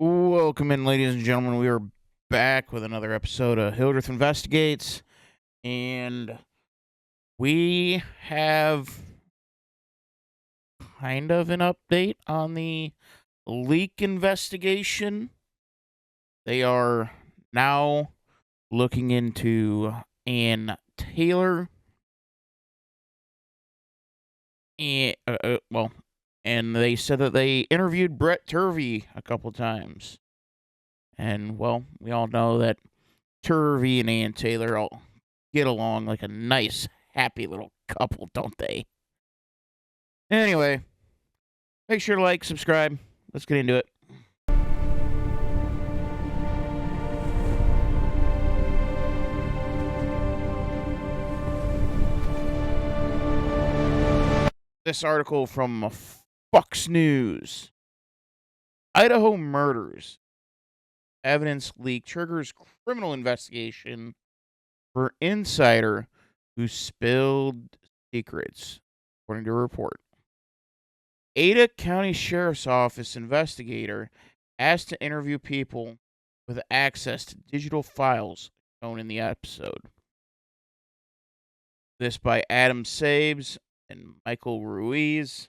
Welcome in, ladies and gentlemen. We are back with another episode of Hildreth Investigates, and we have kind of an update on the leak investigation. They are now looking into Ann Taylor, and and they said that they interviewed Brett Turvey a couple times. And, well, we all know that Turvey and Ann Taylor all get along like a nice, happy little couple, don't they? Anyway, make sure to like, subscribe. Let's get into it. This article from Fox News. Idaho murders. Evidence leak triggers criminal investigation for insider who spilled secrets, according to a report. Ada County Sheriff's Office investigator asked to interview people with access to digital files shown in the episode. This by Adam Sabes and Michael Ruiz.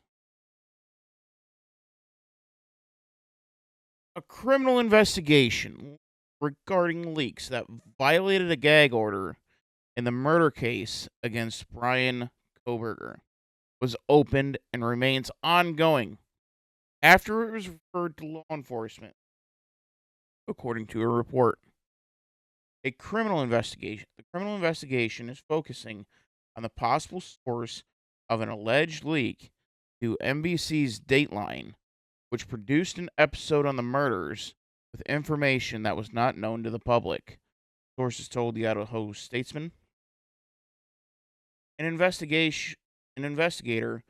A criminal investigation regarding leaks that violated a gag order in the murder case against Bryan Kohberger was opened and remains ongoing after it was referred to law enforcement, according to a report. The criminal investigation is focusing on the possible source of an alleged leak to NBC's Dateline, which produced an episode on the murders with information that was not known to the public, sources told the Idaho Statesman. An investigator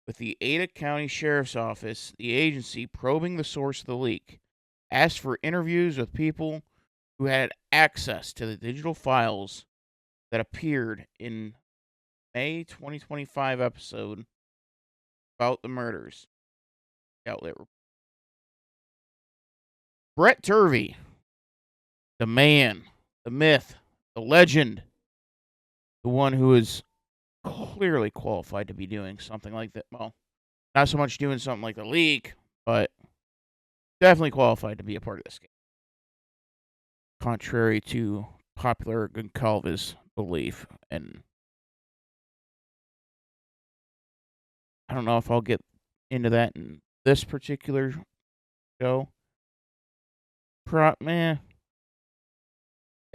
with the Ada County Sheriff's Office, the agency probing the source of the leak, asked for interviews with people who had access to the digital files that appeared in May 2025 episode about the murders. Outlet report. Brett Turvey, the man, the myth, the legend, the one who is clearly qualified to be doing something like that. Well, not so much doing something like the leak, but definitely qualified to be a part of this game. Contrary to popular Goncalves' belief, and I don't know if I'll get into that in this particular show. If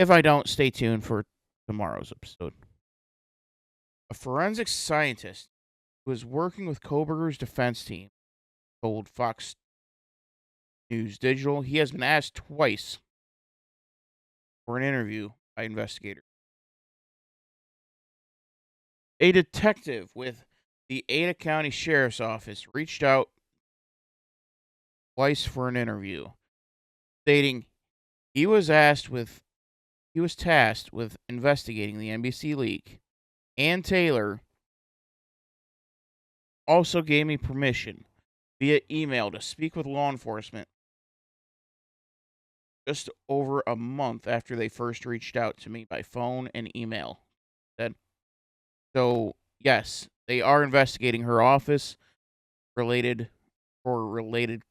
I don't, stay tuned for tomorrow's episode. A forensic scientist who is working with Kohberger's defense team told Fox News Digital he has been asked twice for an interview by investigators. A detective with the Ada County Sheriff's Office reached out twice for an interview, stating he was tasked with investigating the NBC leak. Ann Taylor also gave me permission via email to speak with law enforcement just over a month after they first reached out to me by phone and email. So, yes, they are investigating her office related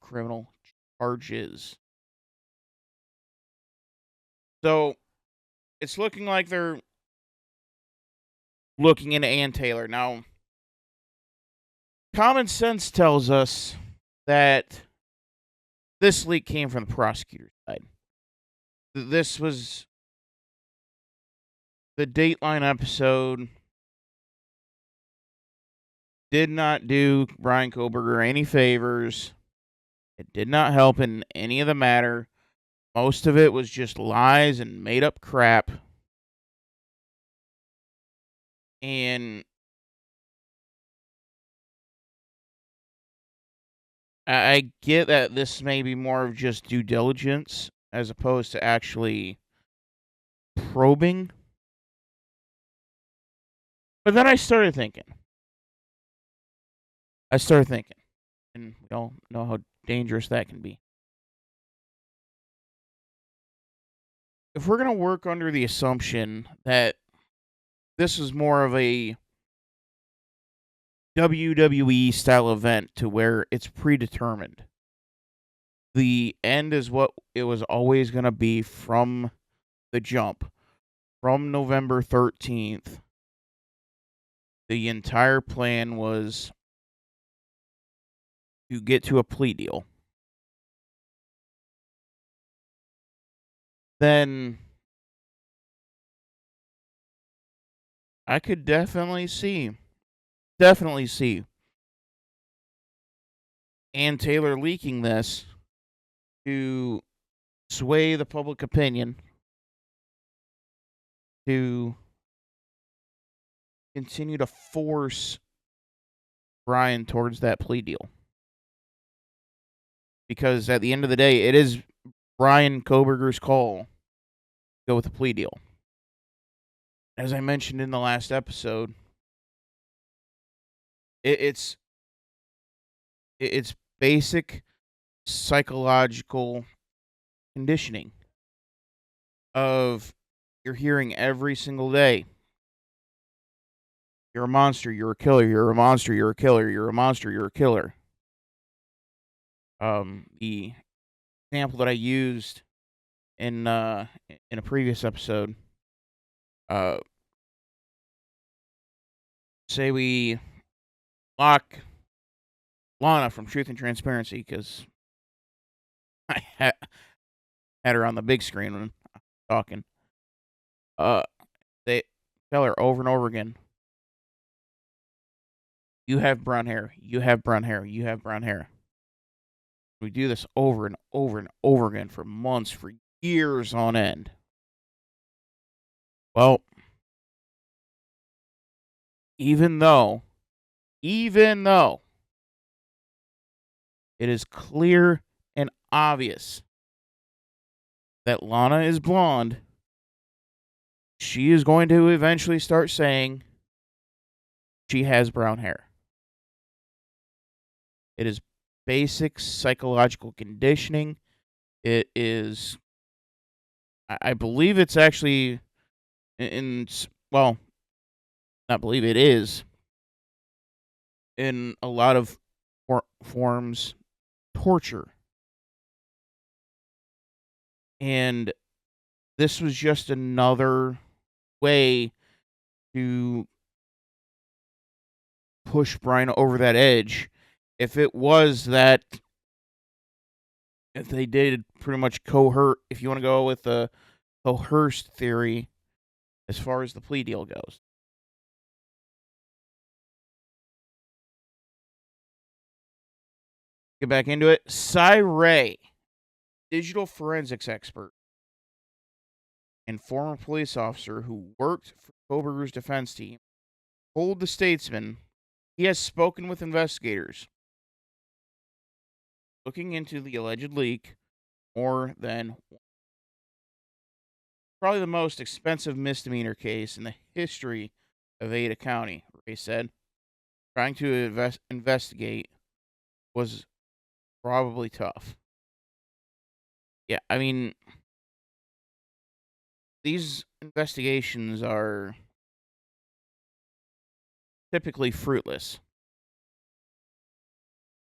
criminal charges. So, it's looking like they're looking into Ann Taylor. Now, common sense tells us that this leak came from the prosecutor's side. This was the Dateline episode. Did not do Bryan Kohberger any favors. It did not help in any of the matter. Most of it was just lies and made up crap. And I get that this may be more of just due diligence as opposed to actually probing. But then I started thinking. And we all know how dangerous that can be. if we're going to work under the assumption that this is more of a WWE style event to where it's predetermined, the end is what it was always going to be from the jump. From November 13th, the entire plan was to get to a plea deal. Then I could definitely see Ann Taylor leaking this to sway the public opinion, to continue to force Bryan towards that plea deal. Because at the end of the day, it is Bryan Kohberger's call to go with the plea deal. As I mentioned in the last episode, it's basic psychological conditioning of you're hearing every single day. You're a monster, you're a killer, you're a monster, you're a killer, you're a monster, you're a killer. The example that I used in a previous episode, uh say we lock Lana from Truth and Transparency because I had her on the big screen when talking. They tell her over and over again, you have brown hair, you have brown hair, you have brown hair. We do this over and over and over again for months, for years on end. Well, even though it is clear and obvious that Lana is blonde, she is going to eventually start saying she has brown hair. It is basic psychological conditioning. It is, I believe it's actually well, not believe it is, in a lot of forms, torture. And this was just another way to push Bryan over that edge. If it was that, if they did pretty much if you want to go with the coerced theory as far as the plea deal goes. Get back into it. Cy Ray, digital forensics expert and former police officer who worked for Kohberger's defense team, told the Statesman he has spoken with investigators looking into the alleged leak more than probably the most expensive misdemeanor case in the history of Ada County, Ray said. Trying to investigate was probably tough. Yeah, I mean, these investigations are typically fruitless.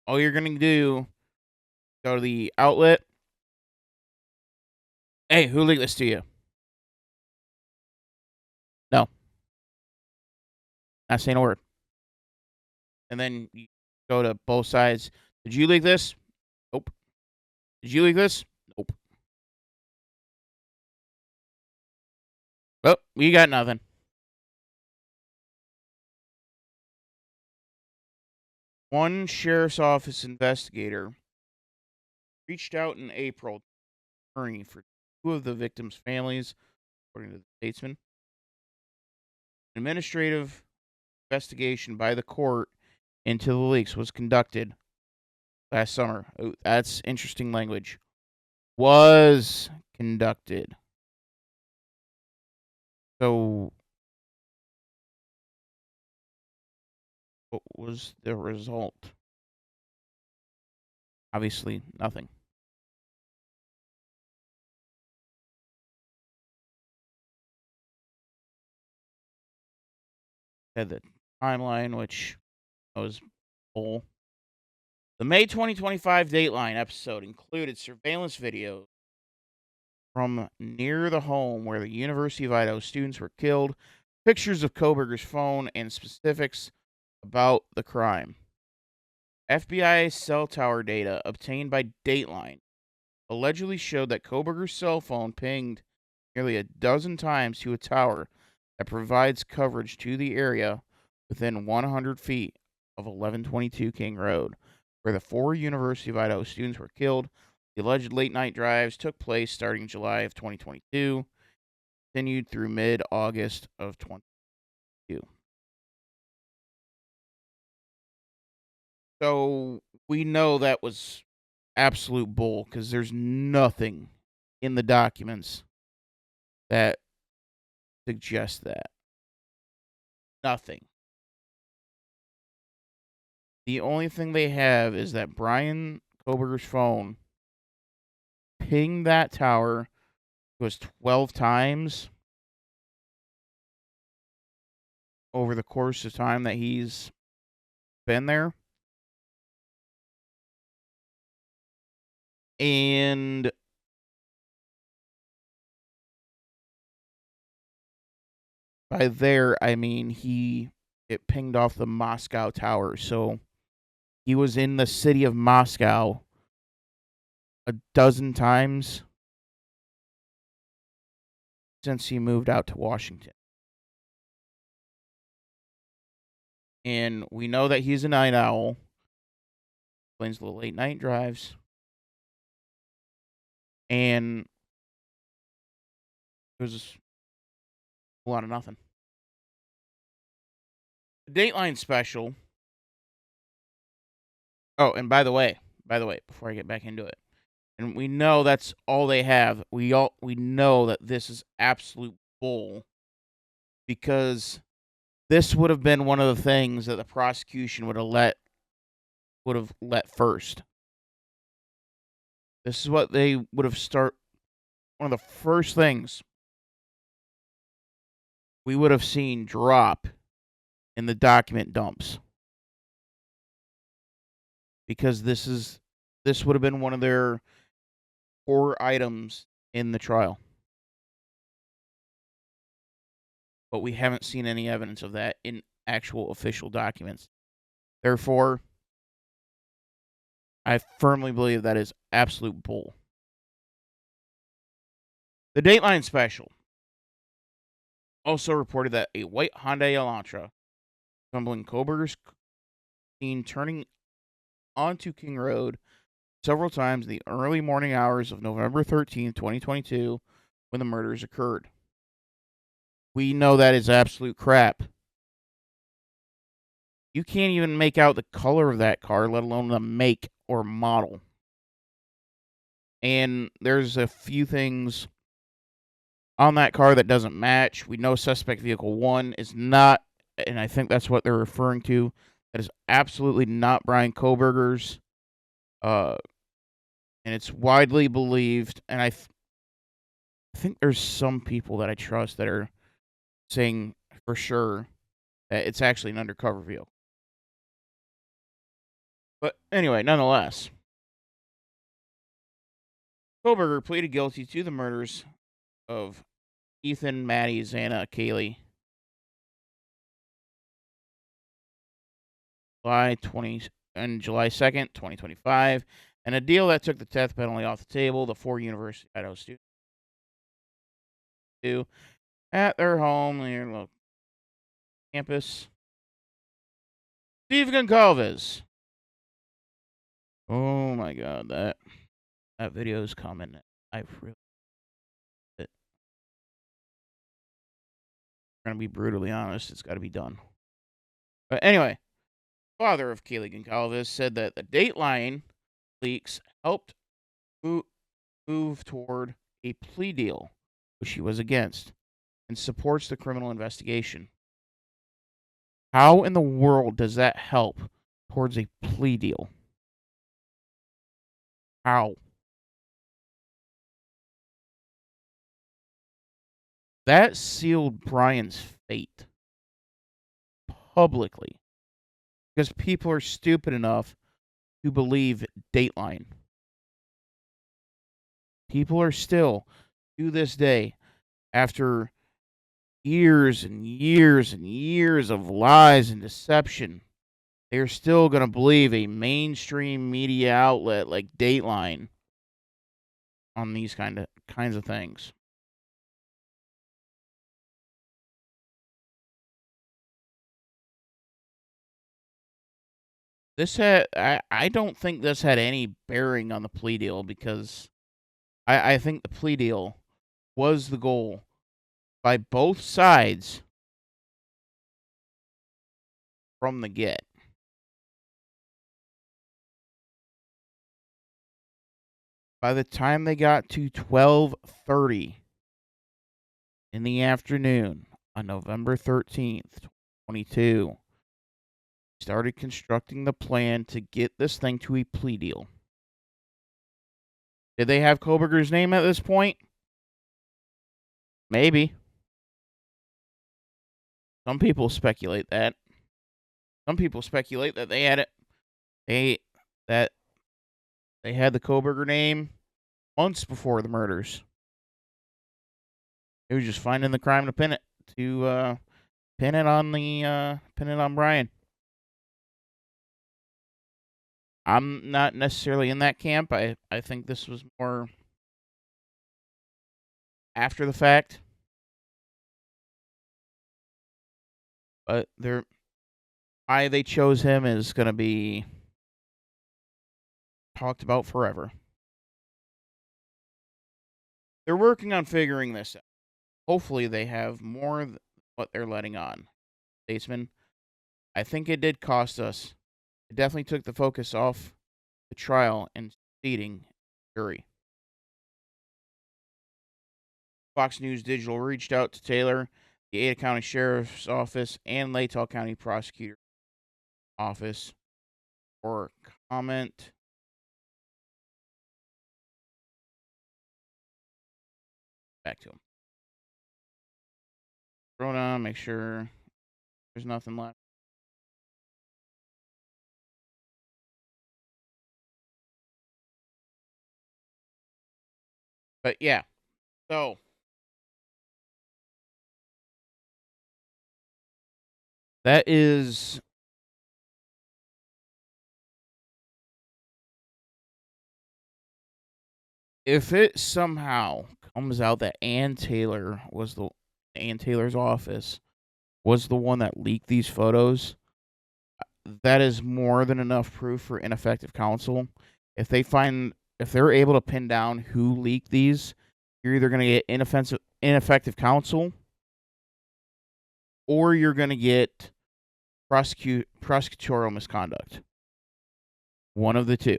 All you're going to do, go to the outlet. Hey, who leaked this to you? No. Not saying a word. And then you go to both sides. Did you leak this? Nope. Did you leak this? Nope. Well, we got nothing. One sheriff's office investigator reached out in April to an attorney for two of the victims' families, according to the Statesman. An administrative investigation by the court into the leaks was conducted last summer. Oh, that's interesting language. Was conducted. So, what was the result? Obviously, nothing. had the timeline, which was full. The May 2025 Dateline episode included surveillance video from near the home where the University of Idaho students were killed, pictures of Kohberger's phone, and specifics about the crime. FBI cell tower data obtained by Dateline allegedly showed that Kohberger's cell phone pinged nearly a dozen times to a tower that provides coverage to the area within 100 feet of 1122 King Road, where the 4 University of Idaho students were killed. The alleged late-night drives took place starting July of 2022, continued through mid-August of 2022. So we know that was absolute bull because there's nothing in the documents that suggests that. Nothing. The only thing they have is that Bryan Kohberger's phone pinged that tower was 12 times over the course of time that he's been there. And by there, I mean it pinged off the Moscow tower. So he was in the city of Moscow a dozen times since he moved out to Washington. And we know that he's a night owl. Explains the late night drives. And it was a lot of nothing. The Dateline special. Oh, and by the way, before I get back into it, and we know that's all they have. We know that this is absolute bull because this would have been one of the things that the prosecution would have let first. This is what they would have one of the first things we would have seen drop in the document dumps. Because this would have been one of their core items in the trial. But we haven't seen any evidence of that in actual official documents. Therefore, I firmly believe that is absolute bull. The Dateline special also reported that a white Hyundai Elantra resembling Kohberger's seen turning onto King Road several times in the early morning hours of November 13th, 2022, when the murders occurred. We know that is absolute crap. You can't even make out the color of that car, let alone the make or model. And there's a few things on that car that doesn't match. We know suspect vehicle 1 is not, and I think that's what they're referring to, that is absolutely not Bryan Kohberger's. And it's widely believed, and I think there's some people that I trust that are saying for sure that it's actually an undercover vehicle. But anyway, nonetheless, Kohberger pleaded guilty to the murders of Ethan, Maddie, Xana, Kaylee, July 2nd, 2025, and a deal that took the death penalty off the table. The 4 University of Idaho students at their home near local campus. Steve Goncalves. Oh my God, that video is coming. I'm gonna be brutally honest. It's got to be done. But anyway, father of Kaylee Goncalves said that the Dateline leaks helped move toward a plea deal, which he was against, and supports the criminal investigation. How in the world does that help towards a plea deal? How? That sealed Bryan's fate. publicly because people are stupid enough to believe Dateline. People are still, to this day, after years and years and years of lies and deception, they're still going to believe a mainstream media outlet like Dateline on these kinds of things. I don't think this had any bearing on the plea deal because I think the plea deal was the goal by both sides from the get. By the time they got to 12:30 in the afternoon on November 13th, 2022, started constructing the plan to get this thing to a plea deal. Did they have Kohberger's name at this point? Maybe. Some people speculate that. Some people speculate that they had it. That they had the Kohberger name months before the murders. It was just finding the crime to pin it pin it on Bryan. I'm not necessarily in that camp. I think this was more after the fact. But why they chose him is going to be talked about forever. They're working on figuring this out. Hopefully they have more than what they're letting on. Statesman, I think it did cost us. It definitely took the focus off the trial and seating jury. Fox News Digital reached out to Taylor, the Ada County Sheriff's Office, and Latah County Prosecutor's Office for comment. Back to him. Scroll down, make sure there's nothing left. But yeah, so that is if it somehow comes out that Ann Taylor's office was the one that leaked these photos, that is more than enough proof for ineffective counsel. If they're able to pin down who leaked these, you're either going to get ineffective counsel or you're going to get prosecutorial misconduct. One of the two.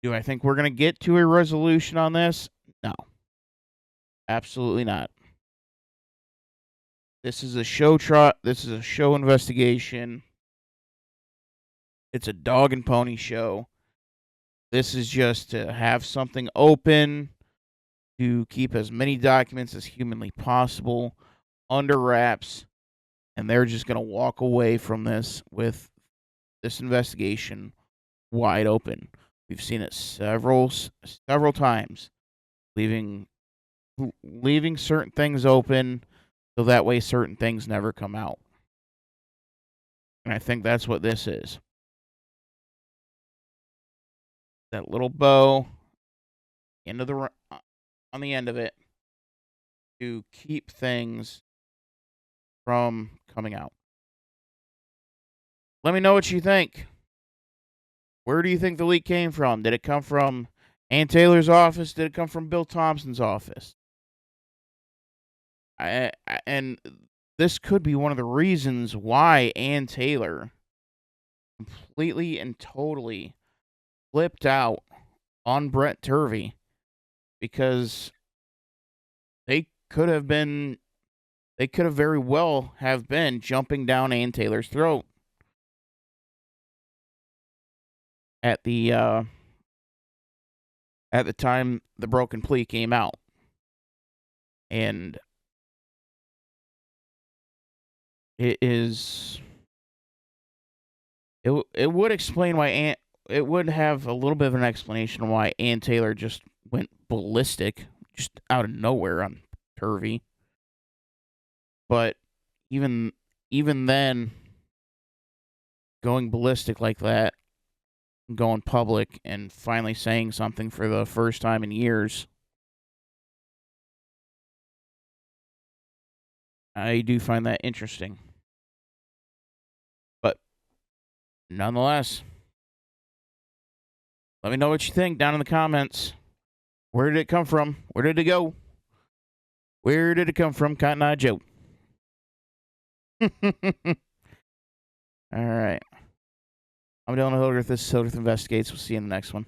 Do I think we're going to get to a resolution on this? No. Absolutely not. This is a show this is a show investigation. It's a dog and pony show. This is just to have something open to keep as many documents as humanly possible under wraps, and they're just going to walk away from this with this investigation wide open. We've seen it several times, leaving certain things open so that way certain things never come out. And I think that's what this is. That little bow on the end of it to keep things from coming out. Let me know what you think. Where do you think the leak came from? Did it come from Ann Taylor's office? Did it come from Bill Thompson's office? And this could be one of the reasons why Ann Taylor completely and totally flipped out on Brett Turvey, because they could have very well have been jumping down Ann Taylor's throat at the time the broken plea came out. And It is. It would explain why it would have a little bit of an explanation why Ann Taylor just went ballistic, just out of nowhere on Turvey. But even even then, going ballistic like that, going public, and finally saying something for the first time in years, I do find that interesting. But nonetheless, let me know what you think down in the comments. Where did it come from? Where did it go? Where did it come from, Cotton Eye Joe? All right. I'm Dylan Hildreth. This is Hildreth Investigates. We'll see you in the next one.